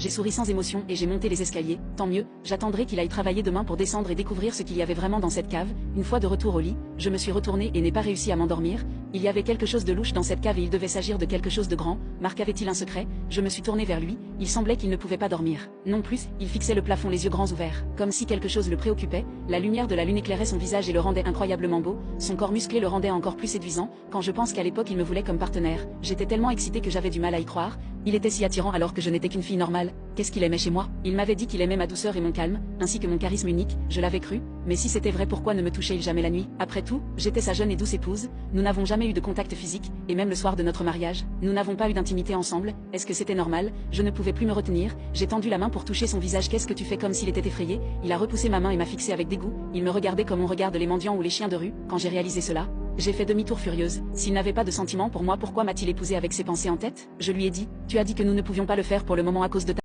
J'ai souri sans émotion et j'ai monté les escaliers. Tant mieux, j'attendrai qu'il aille travailler demain pour descendre et découvrir ce qu'il y avait vraiment dans cette cave. Une fois de retour au lit, je me suis retournée et n'ai pas réussi à m'endormir. Il y avait quelque chose de louche dans cette cave et il devait s'agir de quelque chose de grand. Marc avait-il un secret? Je me suis tournée vers lui, il semblait qu'il ne pouvait pas dormir. Non plus, il fixait le plafond les yeux grands ouverts, comme si quelque chose le préoccupait. La lumière de la lune éclairait son visage et le rendait incroyablement beau, son corps musclé le rendait encore plus séduisant. Quand je pense qu'à l'époque il me voulait comme partenaire, j'étais tellement excitée que j'avais du mal à y croire. Il était si attirant alors que je n'étais qu'une fille normale. Qu'est-ce qu'il aimait chez moi? Il m'avait dit qu'il aimait ma douceur et mon calme, ainsi que mon charisme unique, je l'avais cru, mais si c'était vrai pourquoi ne me touchait-il jamais la nuit? Après tout, j'étais sa jeune et douce épouse, nous n'avons jamais eu de contact physique, et même le soir de notre mariage, nous n'avons pas eu d'intimité ensemble. Est-ce que c'était normal? Je ne pouvais plus me retenir, j'ai tendu la main pour toucher son visage. Qu'est-ce que tu fais? Comme s'il était effrayé, il a repoussé ma main et m'a fixé avec dégoût, il me regardait comme on regarde les mendiants ou les chiens de rue. Quand j'ai réalisé cela, j'ai fait demi-tour furieuse. S'il n'avait pas de sentiments pour moi, pourquoi m'a-t-il épousée avec ses pensées en tête? Je lui ai dit, tu as dit que nous ne pouvions pas le faire pour le moment à cause de ta